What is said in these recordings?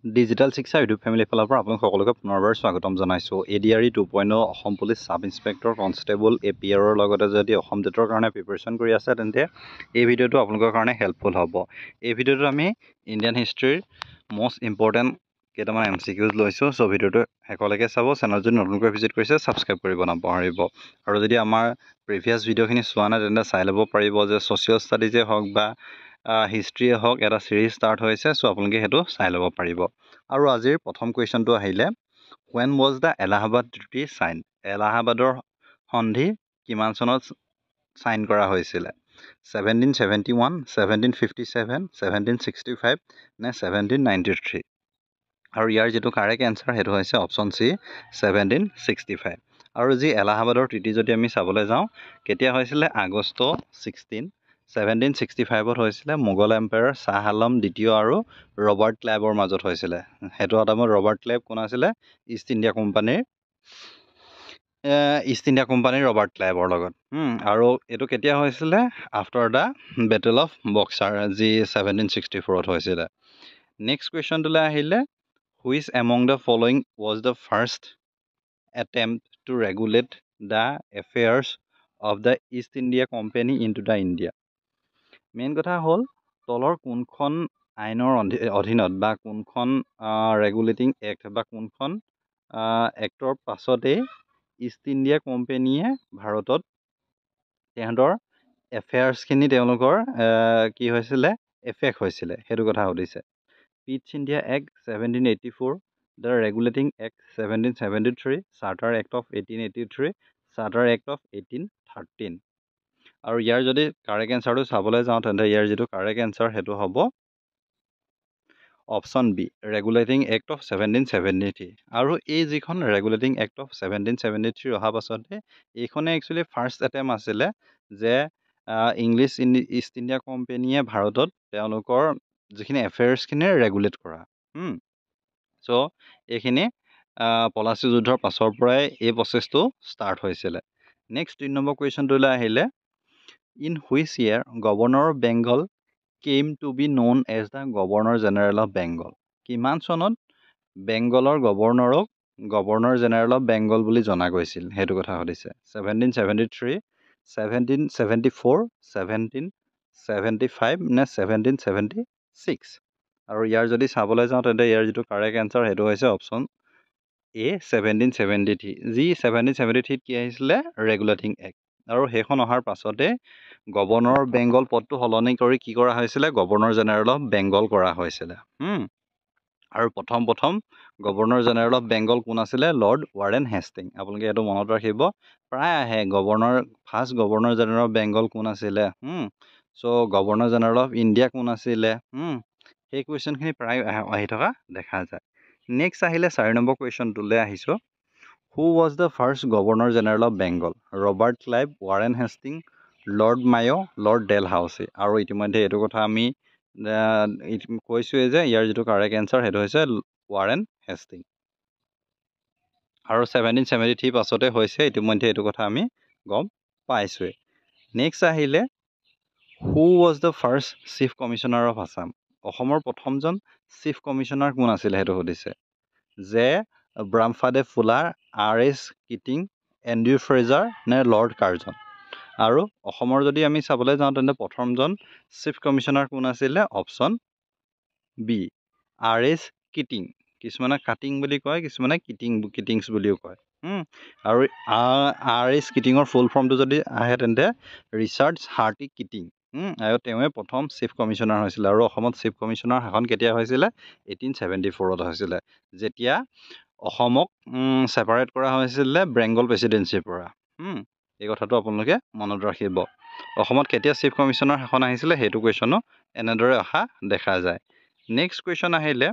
Digital শিক্ষা YouTube family ফালৰ পৰা আপোনালোক সকলোকে পুনৰবাৰ স্বাগতম জনাইছোঁ। ADRE 2.0 Assam police sub inspector constable APRৰ লগতে যদি অসম টেটৰ কাৰণে প্ৰিপাৰেশ্যন কৰি আছে তেন্তে এই ভিডিঅ'টো আপোনালোকৰ কাৰণে হেল্পফুল হ'ব। এই ভিডিঅ'টো আমি ইণ্ডিয়ান হিষ্ট্ৰীৰ মষ্ট ইম্পৰ্টেণ্ট কেইটামান MCQs লৈছোঁ। চ' ভিডিঅ'টো শেষলৈকে চাব। চেনেল যদি নতুনকৈ ভিজিট কৰিছে ছাবস্ক্ৰাইব কৰিব নাপাহৰিব। আৰু যদি আমাৰ প্ৰিভিয়াছ ভিডিঅ'খিনি চোৱা নাই তেন্তে চাই ল'ব পাৰিব যে ছ'চিয়েল ষ্টাডিজে হওক বা হিষ্ট্ৰীয়ে হওক এটা চিৰিজ ষ্টাৰ্ট হৈছে। চ' আপোনালোকে সেইটো চাই ল'ব পাৰিব। আৰু আজিৰ প্ৰথম কুৱেশ্যনটো আহিলে, when was the Allahabad treaty signed? এলাহাবাদৰ সন্ধি কিমান চনত চাইন কৰা হৈছিলে? 1771, 1757, 1765 নে 1793? আৰু ইয়াৰ যিটো কাৰেক্ট এনচাৰ সেইটো হৈছে অপশ্যন চি 1765। আৰু যি এলাহাবাদৰ ট্ৰিটি যদি আমি চাবলৈ যাওঁ কেতিয়া হৈছিলে, আগষ্ট 16, 1765ত হৈছিলে। মোগল এম্পায়াৰ শ্বাহ আলম দ্বিতীয় আৰু ৰবাৰ্ট ক্লাইভৰ মাজত হৈছিলে। সেইটো টাইমত ৰবাৰ্ট ক্লাইভ কোন আছিলে? ইষ্ট ইণ্ডিয়া কোম্পানীৰ ৰবাৰ্ট ক্লাইভৰ লগত। আৰু এইটো কেতিয়া হৈছিলে? After the battle of Buxar, যি 1764ত হৈছিলে। নেক্সট কুৱেশ্যনটোলৈ আহিলে, which among the following was the first attempt to regulate the affairs of the East India Company in to the India? Main কথা হ'ল তলৰ কোনখন আইনৰ অধীনত বা কোনখন ৰেগুলেটিং এক্ট বা কোনখন এক্টৰ পাছতেই ইষ্ট ইণ্ডিয়া কোম্পানীয়ে ভাৰতত তেহেঁতৰ এফেয়াৰ্ছখিনি তেওঁলোকৰ কি হৈছিলে, এফেক্ট হৈছিলে, সেইটো কথা সুধিছে। Pitt's India act 1784, the regulating act 1773, charter act of 1883, charter act of 1813। আৰু ইয়াৰ যদি কাৰেক্ট এনচাৰটো চাবলৈ যাওঁ তেন্তে ইয়াৰ যিটো কাৰেক্ট এনচাৰ সেইটো হ'ব option B, Regulating Act of 1773। আৰু এই যিখন ৰেগুলেটিং এক্ট অফ 1773 অহাৰ পাছতে এইখনে একচুৱেলি ফাৰ্ষ্ট এটেম্প আছিলে যে ইংলিছ ইষ্ট ইণ্ডিয়া কোম্পানীয়ে ভাৰতত তেওঁলোকৰ যিখিনি এফেয়াৰ্ছখিনি ৰেগুলেট কৰা। চ' এইখিনি পলাচী যুদ্ধৰ পাছৰ পৰাই এই প্ৰচেছটো ষ্টাৰ্ট হৈছিলে। নেক্সট 3 নম্বৰ কুৱেশ্যনটোলৈ আহিলে, in which year governor of Bengal came to be known as the governor general of Bengal? কিমান চনত বেংগলৰ গভৰ্ণৰক গভৰ্ণৰ জেনেৰেল অফ বেংগল বুলি জনা গৈছিল, সেইটো কথা সুধিছে। 1773, 1774, 1775 নে 1776? আৰু ইয়াৰ যদি চাবলৈ যাওঁ তেন্তে ইয়াৰ যিটো কাৰেক্ট এনচাৰ সেইটো হৈছে অপশ্যন এ 1773। যি 1773ত কি আহিছিলে, ৰেগুলেটিং এক্ট। আৰু সেইখন অহাৰ পাছতে গভৰ্ণৰ অফ বেংগল পদটো সলনি কৰি কি কৰা হৈছিলে, গভৰ্ণৰ জেনেৰেল অফ বেংগল কৰা হৈছিলে। আৰু প্ৰথম গভৰ্ণৰ জেনেৰেল অফ বেংগল কোন আছিলে? Lord Warren Hasting. আপোনালোকে এইটো মনত ৰাখিব, প্ৰায় আহে first governor general of Bengal কোন আছিলে। চ' গভৰ্ণৰ জেনেৰেল অফ ইণ্ডিয়া কোন আছিলে? সেই কুৱেশ্যনখিনি প্ৰায় আহি থকা দেখা যায়। নেক্সট আহিলে 4 নম্বৰ কুৱেশ্যনটোলৈ আহিছোঁ, হু was the first governor general of Bengal? Robert Clive, Warren Hasting, lord মায়, লৰ্ড ডেলহাউচি। আৰু ইতিমধ্যে এইটো কথা আমি কৈছোঁৱেই যে ইয়াৰ যিটো কাৰেক্ট এনচাৰ সেইটো হৈছে ৱাৰেন হেষ্টিং। আৰু 1773 পাছতে হৈছে, ইতিমধ্যে এইটো কথা আমি গম পাইছোঁৱেই। নেক্সট আহিলে, who was the first chief commissioner of Assam? অসমৰ প্ৰথমজন চিফ কমিশ্যনাৰ কোন আছিলে সেইটো সুধিছে। যে ব্ৰাহ্মদেৱ ফুলাৰ, R.S. কিটিং, এণ্ড্ৰিউ ফ্ৰেজাৰ নে লৰ্ড কাৰ্জন? আৰু অসমৰ যদি আমি চাবলৈ যাওঁ তেন্তে প্ৰথমজন চিফ কমিশ্যনাৰ কোন আছিলে? Option B, R.S. কিটিং। কিছুমানে কাটিং বুলি কয়, কিছুমানে কিটিংছ বুলিও কয়। আৰু R.S. কিটিঙৰ ফুল ফৰ্মটো যদি আহে তেন্তে ৰিচাৰ্ড হাৰ্টি কিটিং। আৰু তেওঁৱে প্ৰথম চিফ কমিশ্যনাৰ হৈছিলে। আৰু অসমত চিফ কমিশ্যনাৰ শাসন কেতিয়া হৈছিলে? 1874ত হৈছিলে, যেতিয়া অসমক ছেপাৰেট কৰা হৈছিলে বেংগল প্ৰেচিডেঞ্চিৰ পৰা। এই কথাটো আপোনালোকে মনত ৰাখিব। অসমত কেতিয়া চিফ কমিশ্যনাৰ শাসন আহিছিলে সেইটো কুৱেশ্যনো এনেদৰে অহা দেখা যায়। নেক্সট কুৱেশ্যন আহিলে,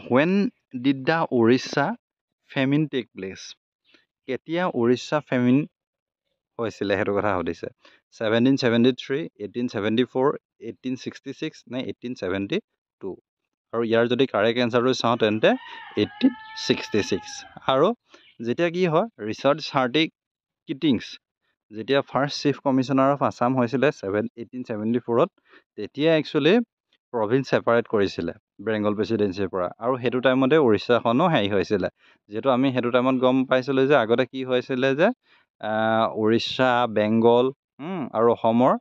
when did the Orissa famine take place? কেতিয়া উৰিষ্যা ফেমিন হৈছিলে সেইটো কথা সুধিছে। 1773, 1874, 1866 নে 1872? আৰু ইয়াৰ যদি কাৰেক্ট এনচাৰটো চাওঁ তেন্তে 1866। আৰু যেতিয়া কি হয়, ৰিচাৰ্ড হাৰ্টি কিটিংছ যেতিয়া first chief commissioner of Assam হৈছিলে 1874ত, তেতিয়া একচুৱেলি প্ৰভিন্স ছেপাৰেট কৰিছিলে। বেংগল প্ৰেচিডেঞ্চিৰ পৰা আৰু সেইটো টাইমতে উৰিষ্যাখনো হেৰি হৈছিলে যিহেতু আমি সেইটো টাইমত গম পাইছিলোঁ যে আগতে কি হৈছিলে যে উৰিষ্যা বেংগল আৰু অসমৰ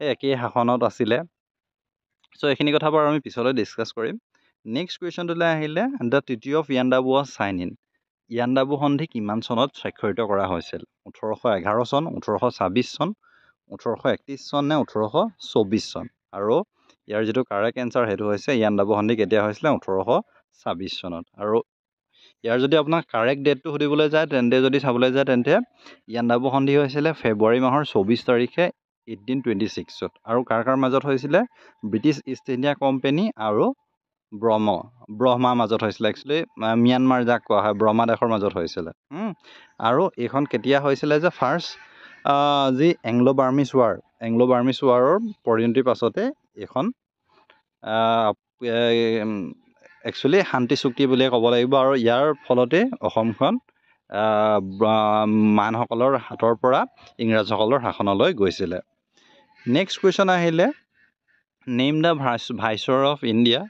সেই একেই শাসনত আছিলে চ' এইখিনি কথা বাৰু আমি পিছলৈ ডিছকাছ কৰিম নেক্সট কুৱেশ্যনটোলৈ আহিলে the treaty of Yandabo was sign in Yandabo সন্ধি কিমান চনত স্বাক্ষৰিত কৰা হৈছিল 1811 চন 1826 চন 1831 চন নে 1824 চন আৰু ইয়াৰ যিটো কাৰেক্ট এনচাৰ সেইটো হৈছে ইয়াণ্ডাবু সন্ধি কেতিয়া হৈছিলে 1826 চনত আৰু ইয়াৰ যদি আপোনাক কাৰেক্ট ডেটটো সুধিবলৈ যায় তেন্তে যদি চাবলৈ যায় তেন্তে ইয়াণ্ডাবু সন্ধি হৈছিলে ফেব্ৰুৱাৰী মাহৰ 24 তাৰিখে 1826ত আৰু কাৰ মাজত হৈছিলে ব্ৰিটিছ ইষ্ট ইণ্ডিয়া কোম্পানী আৰু ব্ৰহ্মাৰ মাজত হৈছিলে একচুৱেলি ম্যানমাৰ যাক কোৱা হয় ব্ৰহ্মা দেশৰ মাজত হৈছিলে আৰু এইখন কেতিয়া হৈছিলে যে ফাৰ্ষ্ট যি এংলো বাৰ্মিজ ৱাৰৰ পৰিণতিৰ পাছতে এইখন একচুৱেলি শান্তি চুক্তি বুলিয়ে ক'ব লাগিব আৰু ইয়াৰ ফলতে অসমখন মানসকলৰ হাতৰ পৰা ইংৰাজসকলৰ শাসনলৈ গৈছিলে নেক্সট কুৱেশ্যন আহিলে name the viceroy of India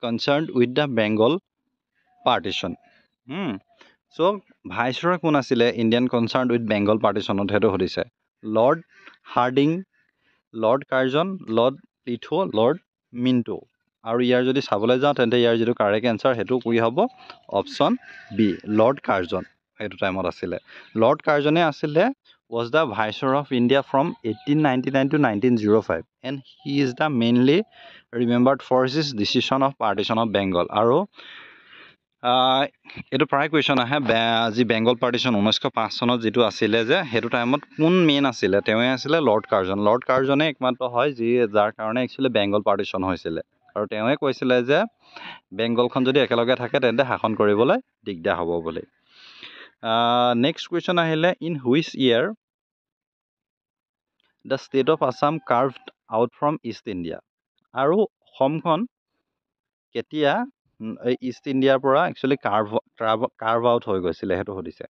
concerned with the Bengal partition so' viceroy কোন আছিলে ইণ্ডিয়ান কনচাৰ্ণ উইথ বেংগল পাৰ্টিশ্যনত সেইটো সুধিছে Lord Hardinge Lord Curzon Lord Lytton Lord Minto আৰু ইয়াৰ যদি চাবলৈ যাওঁ তেন্তে ইয়াৰ যিটো কাৰেক্ট এনচাৰ সেইটো কি হ'ব অপশ্যন বি লৰ্ড কাৰ্জন সেইটো টাইমত আছিলে লৰ্ড কাৰ্জনে আছিলে was the Viceroy of India from 1899 to 1905 and he is the mainly remembered for his decision of partition of Bengal আৰু এইটো প্ৰায় কুৱেশ্যন আহে যি বেংগল পাৰ্টিশ্যন 1905 চনত যিটো আছিলে যে সেইটো টাইমত কোন মেইন আছিলে তেওঁৱে আছিলে লৰ্ড কাৰ্জনে একমাত্ৰ হয় যাৰ কাৰণে একচুৱেলি বেংগল পাৰ্টিশ্যন হৈছিলে আৰু তেওঁৱে কৈছিলে যে বেংগলখন যদি একেলগে থাকে তেন্তে শাসন কৰিবলৈ দিগদাৰ হ'ব বুলি নেক্সট কুৱেশ্যন আহিলে in which year the state of Assam curved out from east India আৰু অসমখন কেতিয়া ইষ্ট ইণ্ডিয়াৰ পৰা একচুৱেলি কাৰ্ভ আউট হৈ গৈছিলে সেইটো সুধিছে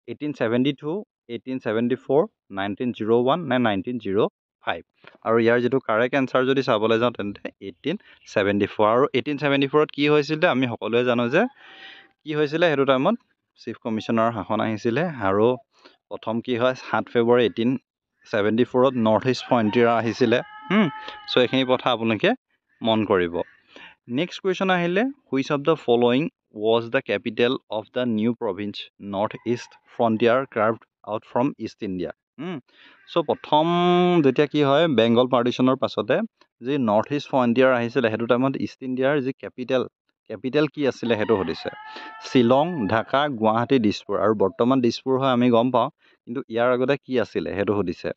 1872 1874 1901 নে 1905 আৰু ইয়াৰ যিটো কাৰেক্ট এনচাৰ যদি চাবলৈ যাওঁ তেন্তে 1874 আৰু 1874ত কি হৈছিলে আমি সকলোৱে জানো যে কি হৈছিলে সেইটো টাইমত চিফ কমিশ্যনাৰৰ শাসন আহিছিলে আৰু প্ৰথম কি হয় 7 ফেব্ৰুৱাৰী 1874ত নৰ্থ ইষ্ট ফ্ৰণ্টিয়াৰ আহিছিলে চ' এইখিনি কথা আপোনালোকে মন কৰিব নেক্সট কুৱেশ্যন আহিলে which of the following was the capital of the new province north east frontier carved out from east India so' প্ৰথম যেতিয়া কি হয় বেংগল পাৰ্টিশ্যনৰ পাছতে যি নৰ্থ ইষ্ট ফ্ৰণ্টিয়াৰ আহিছিলে সেইটো টাইমত ইষ্ট ইণ্ডিয়াৰ যি কেপিটেল কি আছিলে সেইটো সুধিছে শ্বিলং ঢাকা গুৱাহাটী দিছপুৰ আৰু বৰ্তমান দিছপুৰ হয় আমি গম পাওঁ কিন্তু ইয়াৰ আগতে কি আছিলে সেইটো সুধিছে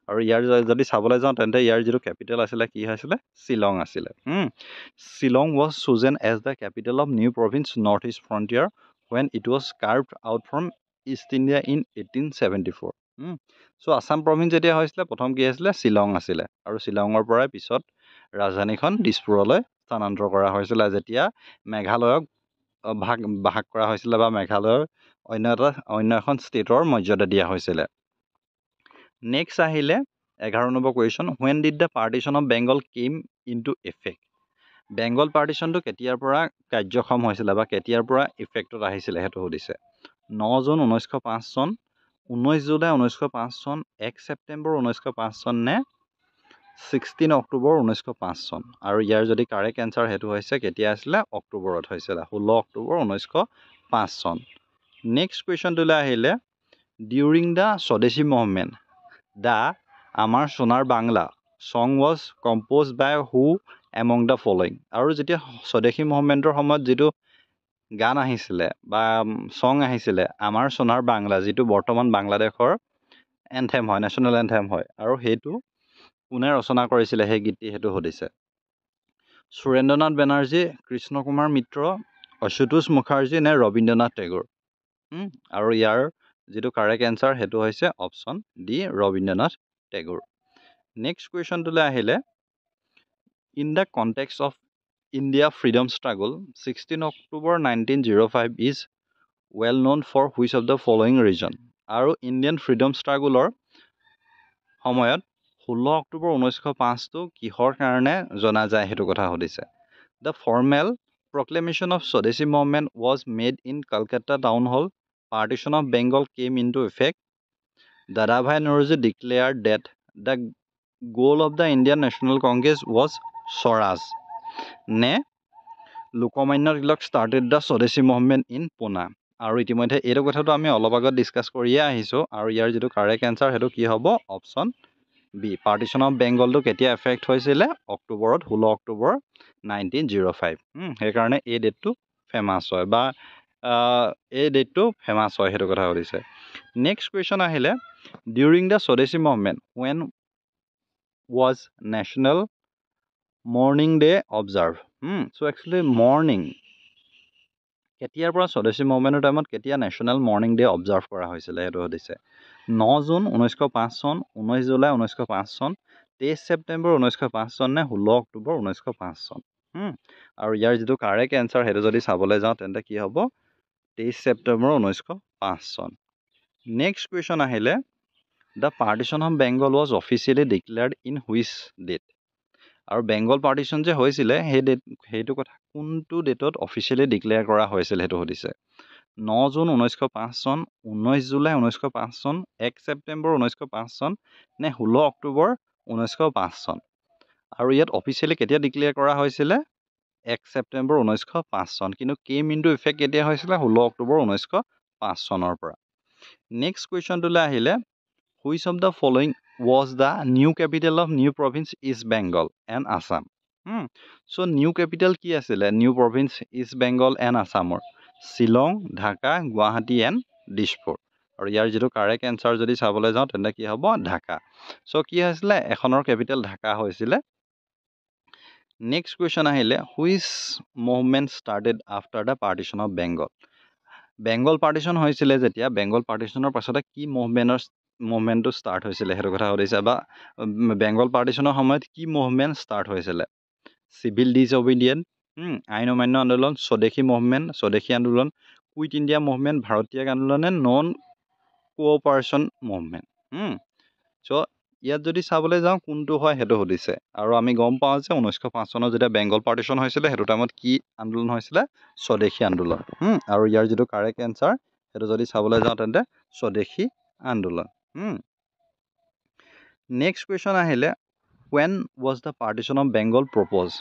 আৰু ইয়াৰ যদি চাবলৈ যাওঁ তেন্তে ইয়াৰ যিটো কেপিটেল আছিলে কি হৈছিলে শ্বিলং আছিলে Shillong was chosen as the capital of new province north east Frontier when it was carved out from East India in 1874 so' Assam province যেতিয়া হৈছিলে প্ৰথম কি আছিলে শ্বিলং আছিলে আৰু শ্বিলঙৰ পৰাই পিছত ৰাজধানীখন দিছপুৰলৈ স্থানান্তৰ কৰা হৈছিলে যেতিয়া মেঘালয়ক ভাগ কৰা হৈছিলে বা মেঘালয়ৰ অন্য এখন ষ্টেটৰ মৰ্যাদা দিয়া হৈছিলে নেক্সট আহিলে 11 number question when did the partition of Bengal came into effect বেংগল পাৰ্টিশ্যনটো কেতিয়াৰ পৰা কাৰ্যক্ষম হৈছিলে বা কেতিয়াৰ পৰা ইফেক্টত আহিছিলে সেইটো সুধিছে 9 জুন 1905 চন 19 জুলাই 1905 চন 1 ছেপ্টেম্বৰ 1905 চন নে 16 অক্টোবৰ 1905 চন আৰু ইয়াৰ যদি কাৰেক্ট এনচাৰ সেইটো হৈছে কেতিয়া আছিলে অক্টোবৰত হৈছিলে 16 অক্টোবৰ 1905 চন নেক্সট কুৱেশ্যনটোলৈ আহিলে during the Swadeshi movement the Amar Sonar Bangla song was composed by who among the following আৰু যেতিয়া স্বদেশী মুভমেণ্টৰ সময়ত যিটো গান আহিছিলে বা চং আহিছিলে আমাৰ সোণাৰ বাংলা যিটো বৰ্তমান বাংলাদেশৰ এনথেম হয় নেশ্যনেল এনথেম হয় আৰু সেইটো কোনে ৰচনা কৰিছিলে সেই গীতটি সেইটো সুধিছে সুৰেন্দ্ৰনাথ বেনাৰ্জী কৃষ্ণ কুমাৰ মিত্ৰ অশুতোষ মুখাৰ্জী নে ৰবীন্দ্ৰনাথ টেগোৰ আৰু ইয়াৰ যিটো কাৰেক্ট এনচাৰ সেইটো হৈছে option D Rabindranath Tagore next কুৱেশ্যনটোলৈ আহিলে in the context of India freedom struggle 16 October 1905 is well known for which of the following reason আৰু ইণ্ডিয়ান ফ্ৰীডম ষ্ট্ৰাগলৰ সময়ত 16 অক্টোবৰ 1905টো কিহৰ কাৰণে জনা যায় সেইটো কথা সুধিছে the formal proclamation of Swadeshi movement was made in Calcutta Town Hall. Partition of Bengal came into effect. Dadabhai Naoroji declared that the goal of the Indian National Congress was Swaraj. Ne Lokmanya Tilak started the Swadeshi movement in Pune. আৰু ইতিমধ্যে এইটো কথাটো আমি অলপ আগত discuss কৰিয়ে আহিছোঁ আৰু ইয়াৰ যিটো কাৰেক্ট এনচাৰ সেইটো কি হ'ব অপশ্যন বি পাৰ্টিশ্যন অফ বেংগলটো কেতিয়া এফেক্ট হৈছিলে অক্টোবৰত 16 অক্টোবৰ 1905 সেইকাৰণে এই ডেটটো ফেমাছ হয় বা এই ডেটটো ফেমাছ হয় সেইটো কথা সুধিছে নেক্সট কুৱেশ্যন আহিলে during the Swadeshi movement when was national morning day observe so' actually morning কেতিয়াৰ পৰা স্বদেশী মুভমেণ্টৰ টাইমত কেতিয়া নেশ্যনেল মৰ্ণিং ডে অবজাৰ্ভ কৰা হৈছিলে সেইটো সুধিছে 9 জুন 1905 চন 19 জুলাই 1905 চন 23 ছেপ্টেম্বৰ 1905 চন নে 16 অক্টোবৰ 1905 চন আৰু ইয়াৰ যিটো কাৰেক্ট এনচাৰ সেইটো যদি চাবলৈ যাওঁ তেন্তে কি হ'ব 23 ছেপ্টেম্বৰ 1905 চন নেক্সট কুৱেশ্যন আহিলে the partition of Bengal was officially declared in which date আৰু বেংগল পাৰ্টিশ্যন যে হৈছিলে সেইটো কথা কোনটো ডেটত অফিচিয়েলি ডিক্লেয়াৰ কৰা হৈছিল সেইটো সুধিছে 9 জুন 1905 চন 19 জুলাই 1905 চন 1 ছেপ্টেম্বৰ 1905 চন নে 16 অক্টোবৰ 1905 চন আৰু ইয়াত অফিচিয়েলি কেতিয়া ডিক্লেয়াৰ কৰা হৈছিলে 1 ছেপ্টেম্বৰ 1905 চন কিন্তু কেম ইনটু ইফেক্ট কেতিয়া হৈছিলে 16 অক্টোবৰ 1905 চনৰ পৰা নেক্সট কুৱেশ্যনটোলৈ আহিলে which of the following was the new capital of new province East Bengal and Assam. So new capital কি আছিলে new province East Bengal and Assamৰ Shillong, Dhaka, Guwahati and Dishpur আৰু ইয়াৰ যিটো কাৰেক্ট এনচাৰ যদি চাবলৈ যাওঁ তেন্তে কি হ'ব ঢাকা চ' কি হৈছিলে এখনৰ কেপিটেল ঢাকা হৈছিলে নেক্সট কুৱেশ্যন আহিলে which movement started after the partition of Bengal Bengal partition হৈছিলে যেতিয়া বেংগল পাৰ্টিশ্যনৰ পাছতে কি মুভমেণ্টটো ষ্টাৰ্ট হৈছিলে সেইটো কথা সুধিছে বা বেংগল পাৰ্টিশ্যনৰ সময়ত কি মুভমেণ্ট ষ্টাৰ্ট হৈছিলে চিভিল ডিছঅবিডিয়েণ্ট আইন অমান্য আন্দোলন স্বদেশী মুভমেণ্ট স্বদেশী আন্দোলন কুইট ইণ্ডিয়া মুভমেণ্ট ভাৰতীয় আন্দোলন নে নন কোঅপাৰেশ্যন মুভমেণ্ট চ' ইয়াত যদি চাবলৈ যাওঁ কোনটো হয় সেইটো সুধিছে আৰু আমি গম পাওঁ যে 1905 চনত যেতিয়া বেংগল পাৰ্টিশ্যন হৈছিলে সেইটো টাইমত কি আন্দোলন হৈছিলে স্বদেশী আন্দোলন আৰু ইয়াৰ যিটো কাৰেক্ট এনচাৰ সেইটো যদি চাবলৈ যাওঁ তেন্তে স্বদেশী আন্দোলন নেক্সট কুৱেশ্যন আহিলে when was the partition of Bengal proposed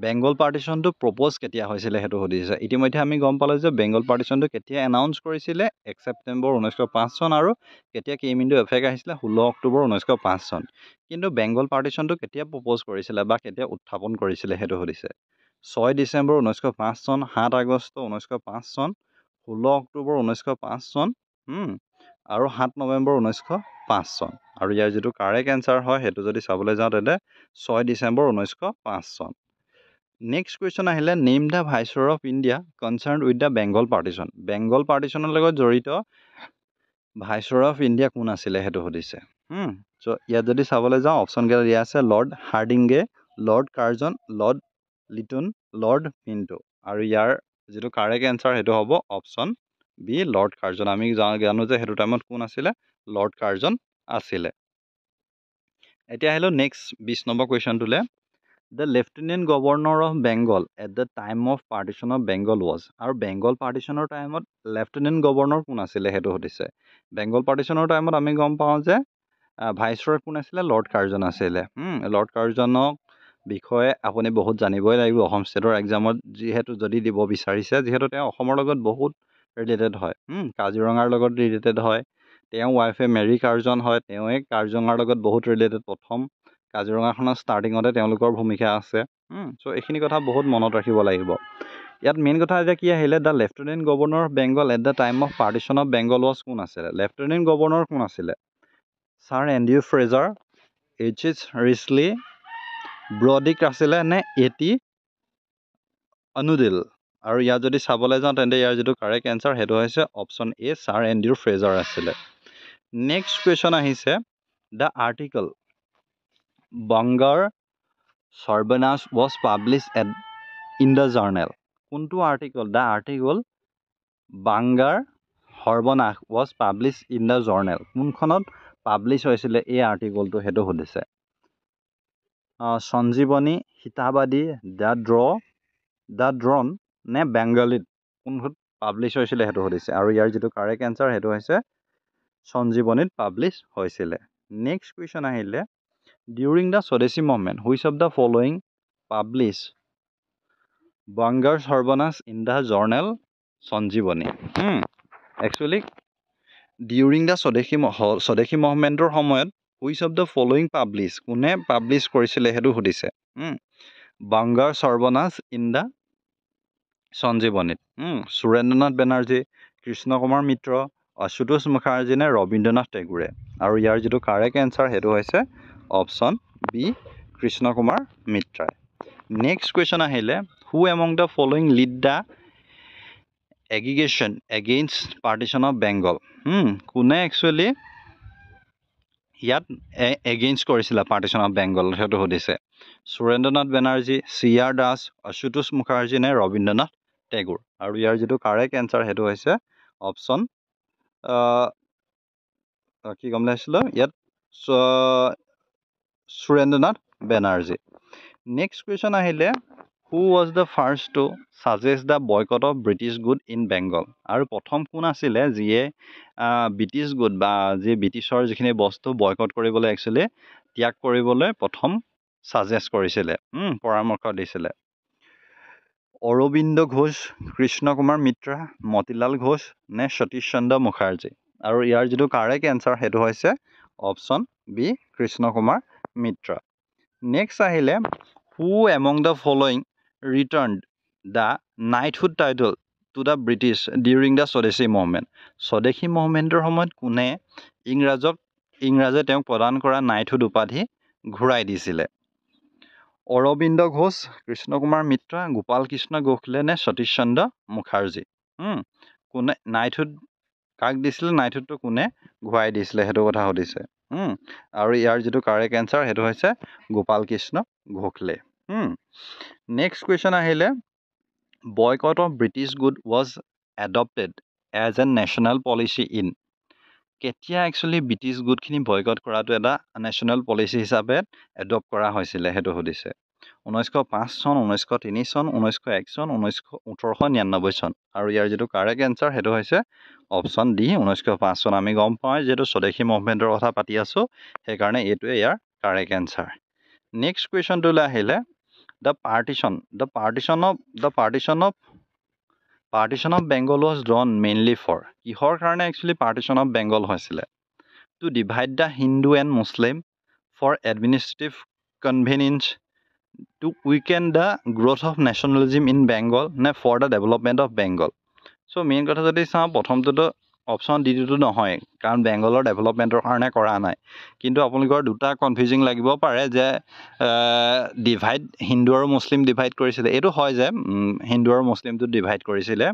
Bengal পাৰ্টিশ্যনটো প্ৰপ'জ কেতিয়া হৈছিলে সেইটো সুধিছে ইতিমধ্যে আমি গম পালোঁ যে বেংগল পাৰ্টিশ্যনটো কেতিয়া এনাউন্স কৰিছিলে 1 ছেপ্টেম্বৰ 1905 চন আৰু কেতিয়া কেম ইনটু এফেক্ট আহিছিলে 16 অক্টোবৰ 1905 চন কিন্তু বেংগল পাৰ্টিশ্যনটো কেতিয়া প্ৰপ'জ কৰিছিলে বা কেতিয়া উত্থাপন কৰিছিলে সেইটো সুধিছে 6 ডিচেম্বৰ 1905 চন 7 আগষ্ট 1905 চন 16 অক্টোবৰ 1905 চন আৰু 7 নৱেম্বৰ 1905 চন আৰু ইয়াৰ যিটো কাৰেক্ট এনচাৰ হয় সেইটো যদি চাবলৈ যাওঁ তেন্তে 6 ডিচেম্বৰ 1905 চন নেক্সট কুৱেশ্যন আহিলে name the viceroy of India concerned with the Bengal partition Bengal পাৰ্টিশ্যনৰ লগত জড়িত ভাইচৰয় অফ ইণ্ডিয়া কোন আছিলে সেইটো সুধিছে চ' ইয়াত যদি চাবলৈ যাওঁ অপশ্যনকেইটা দিয়া আছে লৰ্ড হাৰ্ডিংগে Lord Curzon Lord Lytton Lord Minto আৰু ইয়াৰ যিটো কাৰেক্ট এনচাৰ সেইটো হ'ব অপশ্যন বি লৰ্ড কাৰ্জন আমি জানো যে সেইটো টাইমত কোন আছিলে লৰ্ড কাৰ্জন আছিলে এতিয়া আহিলোঁ নেক্সট 20 নম্বৰ কুৱেশ্যনটোলৈ The Lieutenant Governor of Bengal at the time of partition of Bengal was আৰু বেংগল পাৰ্টিশ্যনৰ টাইমত লেফটেনেণ্ট গভৰ্ণৰ কোন আছিলে সেইটো সুধিছে বেংগল পাৰ্টিশ্যনৰ টাইমত আমি গম পাওঁ যে ভাইচৰয় কোন আছিলে লৰ্ড কাৰ্জন আছিলে লৰ্ড কাৰ্জনক বিষয়ে আপুনি বহুত জানিবই লাগিব অসম ষ্টেটৰ এক্সামত যিহেতু যদি দিব বিচাৰিছে যিহেতু তেওঁ অসমৰ লগত বহুত ৰিলেটেড হয় কাজিৰঙাৰ লগত ৰিলেটেড হয় তেওঁ ৱাইফে মেৰী কাৰ্জন হয় তেওঁৱে কাজিৰঙাৰ লগত বহুত ৰিলেটেড প্ৰথম কাজিৰঙাখনৰ ষ্টাৰ্টিঙতে তেওঁলোকৰ ভূমিকা আছে চ' এইখিনি কথা বহুত মনত ৰাখিব লাগিব ইয়াত মেইন কথা এতিয়া কি আহিলে the lieutenant governor of Bengal at the time of partition of Bengal was কোন আছিলে লেফটেনেণ্ট গভৰ্ণৰ কোন আছিলে ছাৰ এণ্ড্ৰিউ ফ্ৰেজাৰ এইচ ৰিছলি ব্ৰডিক আছিলে নে এটি অনুডিল আৰু ইয়াত যদি চাবলৈ যাওঁ তেন্তে ইয়াৰ যিটো কাৰেক্ট এনচাৰ সেইটো হৈছে option A sir Andrew Fraser আছিলে নেক্সট কুৱেশ্যন আহিছে the article Bangar Sarbanash was published in the journal কোনটো article the article Bangar Sarbanash was published in the journal কোনখনত পাব্লিছ হৈছিলে এই আৰ্টিকলটো সেইটো সুধিছে সঞ্জীৱনী হিতাবাদী দ্য ড্ৰন নে বেংগলীত কোনটোত পাব্লিছ হৈছিলে সেইটো সুধিছে আৰু ইয়াৰ যিটো কাৰেক্ট এনচাৰ সেইটো হৈছে সঞ্জীৱনীত পাব্লিছ হৈছিলে নেক্সট কুৱেশ্যন আহিলে during the Swadeshi movement which of the following publish Bangar Sarbanash in the journal Sanjivani actually during the Swadeshi মুভমেণ্টৰ সময়ত which of the following publish কোনে পাব্লিছ কৰিছিলে সেইটো সুধিছে বাংগাৰ সৰ্বনাশ ইন দ্য সঞ্জীৱনীত সুৰেন্দ্ৰনাথ বেনাৰ্জী কৃষ্ণ কুমাৰ মিত্ৰ আশুতোষ মুখাৰ্জী নে ৰবীন্দ্ৰনাথ টেগুৰে আৰু ইয়াৰ যিটো কাৰেক্ট এনচাৰ সেইটো হৈছে অপশ্যন বি কৃষ্ণ কুমাৰ মিত্ৰাই নেক্সট কুৱেশ্যন আহিলে who among the following lead the agitation against partition of Bengal কোনে একচুৱেলি ইয়াত এগেইনষ্ট কৰিছিলে পাৰ্টিশ্যন অফ বেংগল সেইটো সুধিছে সুৰেন্দ্ৰনাথ বেনাৰ্জী চি.আৰ. দাস আশুতোষ মুখাৰ্জী নে ৰবীন্দ্ৰনাথ টেগুৰ আৰু ইয়াৰ যিটো কাৰেক্ট এনচাৰ সেইটো হৈছে অপশ্যন কি ক'ম লাগিছিলোঁ ইয়াত সুৰেন্দ্ৰনাথ বেনাৰ্জী নেক্সট কুৱেশ্যন আহিলে who was the first to suggest the boycott of British good in Bengal আৰু প্ৰথম কোন আছিলে যিয়ে ব্ৰিটিছ গুড বা যি ব্ৰিটিছৰ যিখিনি বস্তু বয়কট কৰিবলৈ একচুৱেলি ত্যাগ কৰিবলৈ প্ৰথম ছাজেষ্ট কৰিছিলে পৰামৰ্শ দিছিলে অৰবিন্দ ঘোষ কৃষ্ণ কুমাৰ মিত্ৰা মতিলাল ঘোষ নে সতীশ চন্দ্ৰ মুখাৰ্জী আৰু ইয়াৰ যিটো কাৰেক্ট এনচাৰ সেইটো হৈছে option B Krishna Kumar Mitra next আহিলে who among the following return the knighthood title to the British during the Swadeshi movement Swadeshi মুভমেণ্টৰ সময়ত কোনে ইংৰাজে তেওঁক প্ৰদান কৰা নাইটহুড উপাধি ঘূৰাই দিছিলে অৰবিন্দ ঘোষ কৃষ্ণ কুমাৰ মিত্ৰা গোপাল কৃষ্ণ গোখলে নে সতীশ চন্দ্ৰ মুখাৰ্জী কোনে নাইটহুড কাক দিছিলে নাইটহুডটো কোনে ঘূৰাই দিছিলে সেইটো কথা সুধিছে আৰু ইয়াৰ যিটো কাৰেক্ট এনচাৰ সেইটো হৈছে গোপাল কৃষ্ণ গোখলে নেক্সট কুৱেশ্যন আহিলে boycott of British good was adopted as a national policy in কেতিয়া একচুৱেলি ব্ৰিটিছ গুডখিনি বয়কট কৰাটো এটা নেশ্যনেল পলিচি হিচাপে এডপ্ট কৰা হৈছিলে সেইটো সুধিছে 1905 চন 1903 চন 1901 চন 1899 চন আৰু ইয়াৰ যিটো কাৰেক্ট এনচাৰ সেইটো হৈছে অপশ্যন ডি 1905 চন আমি গম পাওঁ যিহেতু স্বদেশী মুভমেণ্টৰ কথা পাতি আছোঁ সেইকাৰণে এইটোৱে ইয়াৰ কাৰেক্ট এনচাৰ নেক্সট কুৱেশ্যনটোলৈ আহিলে the partition of Bengal was done mainly for কিহৰ কাৰণে একচুৱেলি পাৰ্টিশ্যন অফ বেংগল হৈছিলে to divide the Hindu and Muslim for administrative convenience to weaken the growth of nationalism in Bengal নে for the development of Bengal so' main কথা যদি চাওঁ প্ৰথমটোতো option ডিটোতো নহয় কাৰণ বেংগলৰ ডেভেলপমেণ্টৰ কাৰণে কৰা নাই কিন্তু আপোনালোকৰ দুটা কনফিউজিং লাগিব পাৰে যে ডিভাইড হিন্দু আৰু মুছলিম ডিভাইড কৰিছিলে এইটো হয় যে হিন্দু আৰু মুছলিমটো ডিভাইড কৰিছিলে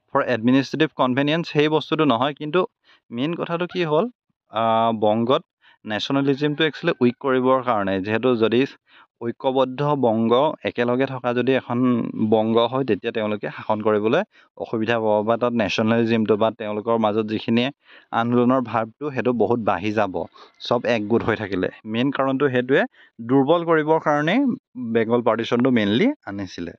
ফৰ এডমিনিষ্ট্ৰেটিভ কনভেনিয়েন্স সেই বস্তুটো নহয় কিন্তু মেইন কথাটো কি হ'ল বংগত নেশ্যনেলিজিমটো একচুৱেলি উইক কৰিবৰ কাৰণে যিহেতু যদি ঐক্যবদ্ধ বংগ একেলগে থকা যদি এখন বংগ হয় তেতিয়া তেওঁলোকে শাসন কৰিবলৈ অসুবিধা পাব বা তাত নেশ্যনেলিজিমটো বা তেওঁলোকৰ মাজত যিখিনি আন্দোলনৰ ভাৱটো সেইটো বহুত বাঢ়ি যাব চব একগোট হৈ থাকিলে মেইন কাৰণটো সেইটোৱে দুৰ্বল কৰিবৰ কাৰণেই বেংগল পাৰ্টিশ্যনটো মেইনলি আনিছিলে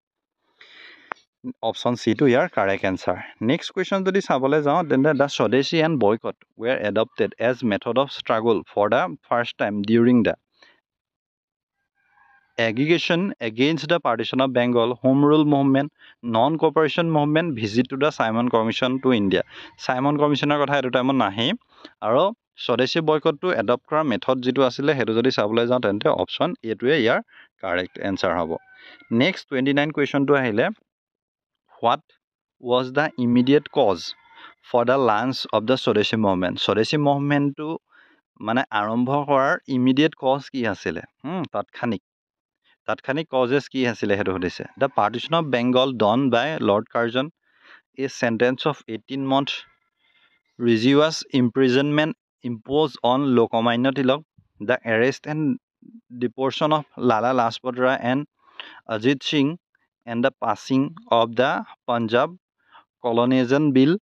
অপশ্যন চিটো ইয়াৰ কাৰেক্ট এনচাৰ নেক্সট কুৱেশ্যন যদি চাবলৈ যাওঁ তেন্তে the Swadeshi and boycott were adopted as method of struggle for the first time during the aggregation against the partition of Bengal, home rule movement, non-cooperation movement, visit to the Simon Commission to India. Simon Commissioner কথা এইটো টাইমত নাহি আৰু স্বদেশী বয়কটটো adopt কৰাৰ method যিটো আছিলে সেইটো যদি চাবলৈ যাওঁ তেন্তে অপশ্যন এইটোৱে ইয়াৰ কাৰেক্ট এনচাৰ হ'ব নেক্সট 29 কুৱেশ্যনটো আহিলে what was the immediate cause for the launch of the Swadeshi movement Swadeshi মুভমেণ্টটো মানে আৰম্ভ কৰাৰ ইমিডিয়েট কজ কি আছিলে তাৎক্ষণিক কজেছ কি আছিলে সেইটো সুধিছে the partition of Bengal done by lord Curzon a sentence of 18 month rigorous imprisonment impose on Lokmanya Tilak the arrest and deportation of Lala Lajpat Rai and Ajit Singh and the passing of the Punjab colonization bill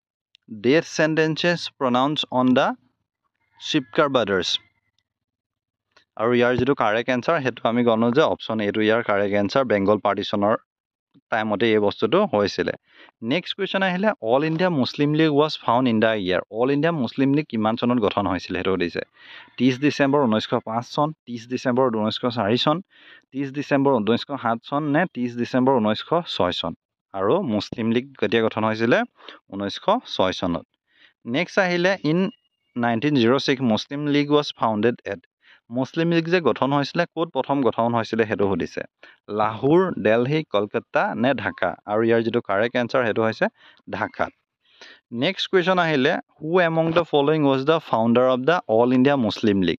death sentences pronounced on the Chapekar brothers আৰু ইয়াৰ যিটো correct answer সেইটো আমি গণো যে option এইটো ইয়াৰ correct answer Bengal পাৰ্টিশ্যনৰ টাইমতে এই বস্তুটো হৈছিলে নেক্সট কুৱেশ্যন আহিলে all India Muslim league was found in the year all India Muslim league কিমান চনত গঠন হৈছিলে সেইটো সুধিছে 30 ডিচেম্বৰ 1905 চন 30 ডিচেম্বৰ 1904 চন 30 ডিচেম্বৰ 1907 চন নে 30 ডিচেম্বৰ 1906 চন আৰু মুছলিম লীগ কেতিয়া গঠন হৈছিলে 1906 চনত নেক্সট আহিলে in 1906 Muslim league was founded at Muslim league যে গঠন হৈছিলে ক'ত প্ৰথম গঠন হৈছিলে সেইটো সুধিছে লাহোৰ দিল্লী কলকাতা নে ঢাকা আৰু ইয়াৰ যিটো কাৰেক্ট এনসাৰ সেইটো হৈছে ঢাকা নেক্সট কুৱেশ্যন আহিলে who among the following was the founder of the all India Muslim league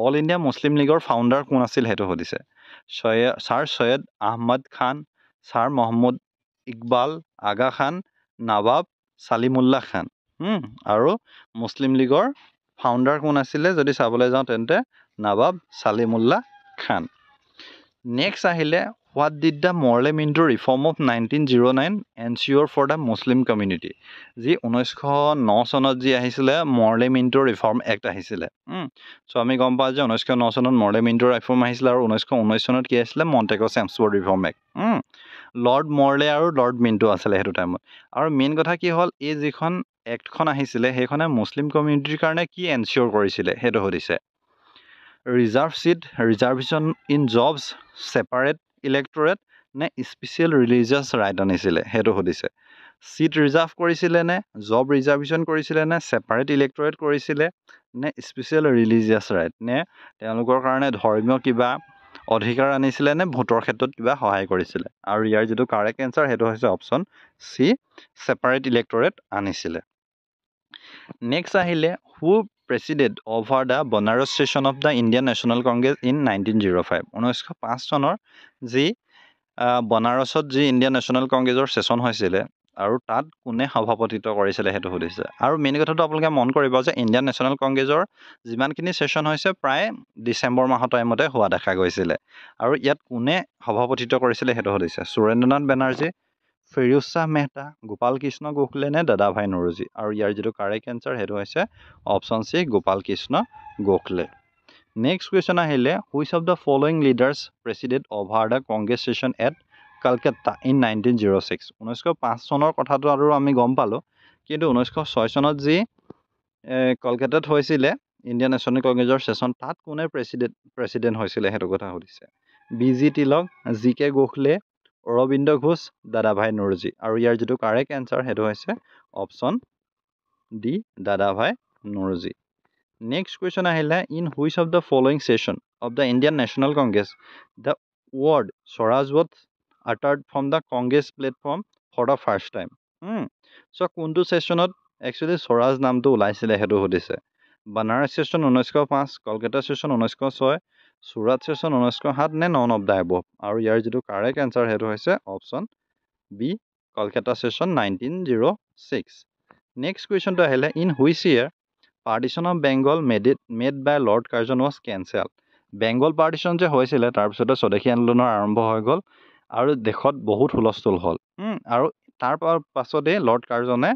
all India Muslim লীগৰ ফাউণ্ডাৰ কোন আছিল সেইটো সুধিছে ছাৰ সৈয়দ আহমদ খান ছাৰ মহম্মদ ইকবাল আগা খান নৱাব ছালিমুল্লাহ খান আৰু মুছলিম লীগৰ ফাউণ্ডাৰ কোন আছিলে যদি চাবলৈ যাওঁ তেন্তে নৱাব ছালিমুল্লাহ খান নেক্সট আহিলে what did the Morley Minto reform of 1909 ensure for the Muslim community যি 1909 চনত যি আহিছিলে মৰলে মিণ্টু ৰিফৰ্ম এক্ট আহিছিলে চ' আমি গম পাওঁ যে 1909 চনত মৰলে মিণ্টু ৰিফৰ্ম আহিছিলে আৰু 1919 চনত কি আহিছিলে মণ্টেগ' চেমছফৰ্ড ৰিফৰ্ম এক্ট লৰ্ড মৰলে আৰু লৰ্ড মিণ্টু আছিলে সেইটো টাইমত আৰু মেইন কথা কি হ'ল এই যিখন এক্টখন আহিছিলে সেইখনে মুছলিম কমিউনিটিৰ কাৰণে কি এনচিয়ৰ কৰিছিলে সেইটো সুধিছে reserve seat reservation in jobs separate electorate নে স্পেচিয়েল ৰিলিজিয়াছ ৰাইট আনিছিলে সেইটো সুধিছে চিট ৰিজাৰ্ভ কৰিছিলে নে জব ৰিজাৰ্ভেশ্যন কৰিছিলে নে ছেপাৰেট ইলেক্টৰেট কৰিছিলে নে স্পেচিয়েল ৰিলিজিয়াছ ৰাইট নে তেওঁলোকৰ কাৰণে ধৰ্মীয় কিবা অধিকাৰ আনিছিলে নে ভোটৰ ক্ষেত্ৰত কিবা সহায় কৰিছিলে আৰু ইয়াৰ যিটো কাৰেক্ট এনসাৰ সেইটো হৈছে অপশ্যন চি ছেপাৰেট ইলেক্টৰেট আনিছিলে নেক্সট আহিলে who president over the Banaras session of the Indian National Congress in 1905 1905 চনৰ যি বনাৰসত যি ইণ্ডিয়ান নেশ্যনেল কংগ্ৰেছৰ ছেশ্যন হৈছিলে আৰু তাত কোনে সভাপতিত্ব কৰিছিলে সেইটো সুধিছে আৰু মেইন কথাটো আপোনালোকে মন কৰিব যে ইণ্ডিয়ান নেশ্যনেল কংগ্ৰেছৰ যিমানখিনি ছেশ্যন হৈছে প্ৰায় ডিচেম্বৰ মাহৰ টাইমতে হোৱা দেখা গৈছিলে আৰু ইয়াত কোনে সভাপতিত্ব কৰিছিলে সেইটো সুধিছে সুৰেন্দ্ৰনাথ বেনাৰ্জী ফিৰোজ শ্বাহ মেহতা গোপাল কৃষ্ণ গোখলে নে দাদাভাই নৰোজী আৰু ইয়াৰ যিটো কাৰেক্ট এনসাৰ সেইটো হৈছে option C Gopal Krishna Gokhale next question আহিলে which of the following leaders president over the Congress session at Kolkata in 1906 1905 চনৰ কথাটো আৰু আমি গম পালোঁ কিন্তু 1906 চনত যি কলকাতাত হৈছিলে ইণ্ডিয়ান নেশ্যনেল কংগ্ৰেছৰ ছেশ্যন তাত কোনে প্ৰেচিডেণ্ট হৈছিলে সেইটো কথা সুধিছে বি.জি. তিলক জি.কে. গোখলে অৰবিন্দ ঘোষ দাদাভাই নৰোজী আৰু ইয়াৰ যিটো কাৰেক্ট এনসাৰ সেইটো হৈছে option D Dadabhai Naoroji next question আহিলে in which of the following session of the Indian National Congress the word swaraj was uttered from the Congress platform for the first time so' কোনটো ছেশ্যনত একচুৱেলি স্বৰাজ নামটো ওলাইছিলে সেইটো সুধিছে Banaras session 1905 Kolkata session 1906 Surat session 1907 নে none of the above আৰু ইয়াৰ যিটো কাৰেক্ট এনসাৰ সেইটো হৈছে option B Kolkata session 1906 next কুৱেশ্যনটো আহিলে in which year partition of Bengal made by lord Curzon was cancelled Bengal partition যে হৈছিলে তাৰপিছতে স্বদেশী আন্দোলনৰ আৰম্ভ হৈ গ'ল আৰু দেশত বহুত হুলস্থুল হ'ল আৰু তাৰ পাছতেই লৰ্ড কাৰ্জনে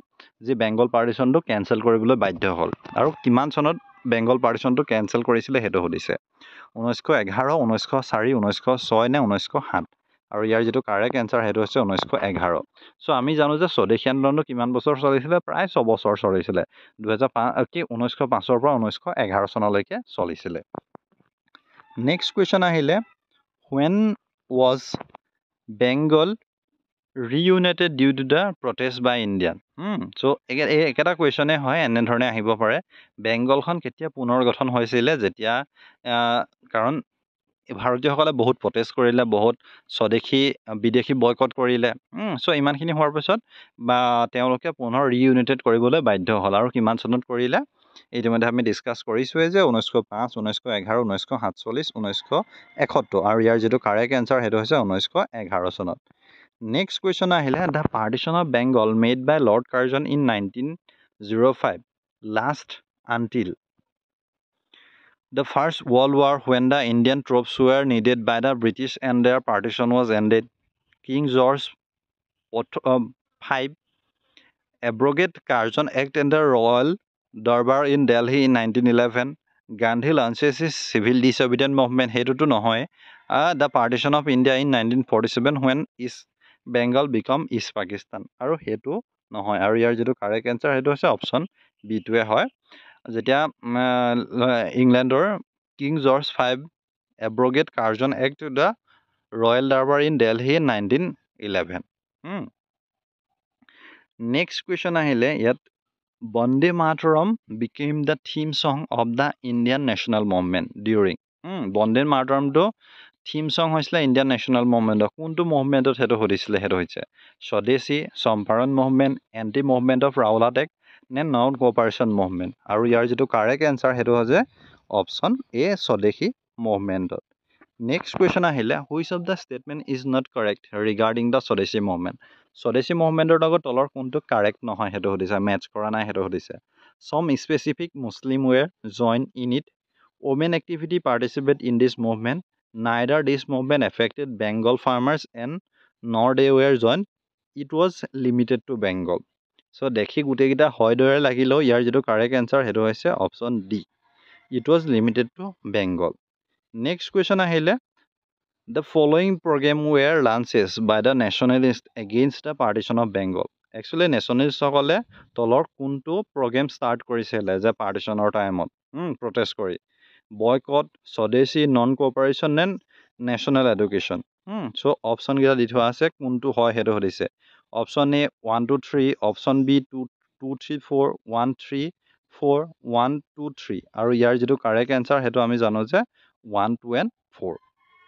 যি বেংগল পাৰ্টিশ্যনটো কেঞ্চেল কৰিবলৈ বাধ্য হ'ল আৰু কিমান চনত বেংগল পাৰ্টিশ্যনটো কেঞ্চেল কৰিছিলে সেইটো সুধিছে 1911 1904 1906 নে 1907 আৰু ইয়াৰ যিটো কাৰেক্ট এনসাৰ সেইটো হৈছে 1911 চ' আমি জানো যে স্বদেশী আন্দোলনটো কিমান বছৰ চলিছিলে প্ৰায় 6 বছৰ চলিছিলে 1905 পৰা 1911 চনলৈকে চলিছিলে নেক্সট কুৱেশ্যন আহিলে when was Bengal reunited due to the protest by Indian so' এই একেটা কুৱেশ্যনে হয় এনেধৰণে আহিব পাৰে বেংগলখন কেতিয়া পুনৰ গঠন হৈছিলে যেতিয়া কাৰণ ভাৰতীয়সকলে বহুত প্ৰটেষ্ট কৰিলে বহুত স্বদেশী বিদেশী বয়কট কৰিলে চ' ইমানখিনি হোৱাৰ পিছত বা তেওঁলোকে পুনৰ ৰিইউনাইটেড কৰিবলৈ বাধ্য হ'ল আৰু কিমান চনত কৰিলে ইতিমধ্যে আমি ডিছকাছ কৰিছোঁৱেই যে 1905 1911 1947 1971 আৰু ইয়াৰ যিটো কাৰেক্ট এনসাৰ সেইটো হৈছে 1911 চনত নেক্সট কুৱেশ্যন আহিলে the partition of Bengal made by lord Curzon in 1905 last until the first world war when the Indian troops were needed by the British and their partition was ended King George V abrogated Curzon Act and the Royal Darbar in Delhi in 1911 Gandhi launches his civil disobedience movement হেতুটো নহয় the partition of India in 1947 when Bengal become East Pakistan আৰু সেইটো নহয় আৰু ইয়াৰ যিটো correct answer সেইটো হৈছে অপশ্যন বিটোৱে হয় যেতিয়া ইংলেণ্ডৰ king George V abrogate Curzon act to the royal durbar in Delhi 1911 next question আহিলে ইয়াত Bande Mataram became the theme song of the Indian National movement during Bande মাতৰমটো থিম সং হৈছিলে ইণ্ডিয়ান নেশ্যনেল মুভমেণ্টৰ কোনটো মুভমেণ্টত সেইটো সুধিছিলে সেইটো হৈছে স্বদেশী Champaran movement anti movement of Rowlatt act নে নন কোঅপাৰেশ্যন মুভমেণ্ট আৰু ইয়াৰ যিটো কাৰেক্ট এনচাৰ সেইটো হৈছে অপশ্যন এ স্বদেশী মুভমেণ্টত নেক্সট কুৱেশ্যন আহিলে which of the statement is not correct regarding the Swadeshi movement Swadeshi মুভমেণ্টৰ লগত তলৰ কোনটো কাৰেক্ট নহয় সেইটো সুধিছে মেটচ কৰা নাই সেইটো সুধিছে some specific Muslim were joined in it women activity participate in this movement neither this movement affected Bengal farmers and nor they were joined it was limited to Bengal so দেখি গোটেইকেইটা হয় দৰে লাগিলেও ইয়াৰ যিটো কাৰেক্ট এনচাৰ সেইটো হৈছে option D it was limited to Bengal next question আহিলে the following program were launches by the nationalists against the partition of Bengal actually নেশ্যনেলিষ্টসকলে তলৰ কোনটো প্ৰগ্ৰেম ষ্টাৰ্ট কৰিছিলে যে পাৰ্টিশ্যনৰ টাইমত প্ৰটেষ্ট কৰি বয়কট স্বদেশী নন কোঅপাৰেশ্যন নে নেশ্যনেল এডুকেশ্যন চ' অপশ্যনকেইটা দি থোৱা আছে কোনটো হয় সেইটো সুধিছে অপশ্যন এ 1 2 3 অপশ্যন বি 2 2 3 4 1 3 4 1 2 3 আৰু ইয়াৰ যিটো কাৰেক্ট এনচাৰ সেইটো আমি জানো যে 1 2 and 4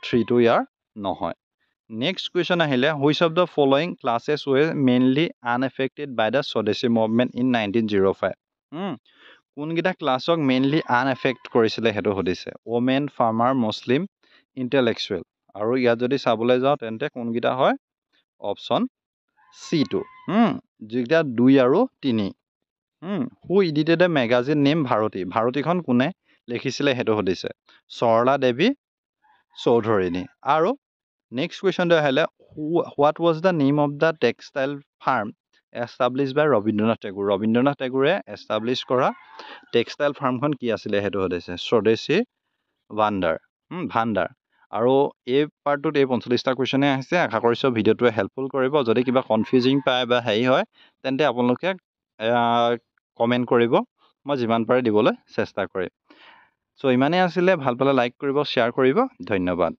3টো ইয়াৰ নহয় Next question আহিলে which of the following classes were mainly unaffected by the Swadeshi movement in 1905 কোনকেইটা ক্লাছক মেইনলি আনএফেক্ট কৰিছিলে সেইটো সুধিছে ওমেন ফাৰ্মাৰ মুছলিম ইণ্টেলেকচুৱেল আৰু ইয়াত যদি চাবলৈ যাওঁ তেন্তে কোনকেইটা হয় অপশ্যন চিটো যিকেইটা 2 আৰু 3 হু ইডিটেড এ মেগাজিন নেম ভাৰতী ভাৰতীখন কোনে লিখিছিলে সেইটো সুধিছে সৰলা দেৱী চৌধুৰীণী আৰু Next question আহিলে what was the name of the textile farm established by Rabindranath Tagore Rabindranath Tagore establish কৰা textile farmখন কি আছিলে সেইটো সুধিছে স্বদেশী ভাণ্ডাৰ আৰু এই পাৰ্টটোত এই 45টা কুৱেশ্যনে আহিছে আশা কৰিছোঁ ভিডিঅ'টোৱে হেল্পফুল কৰিব যদি কিবা কনফিউজিং পায় বা হেৰি হয় তেন্তে আপোনালোকে কমেণ্ট কৰিব মই যিমান পাৰে দিবলৈ চেষ্টা কৰিম চ' ইমানেই আছিলে ভাল পালে লাইক কৰিব শ্বেয়াৰ কৰিব ধন্যবাদ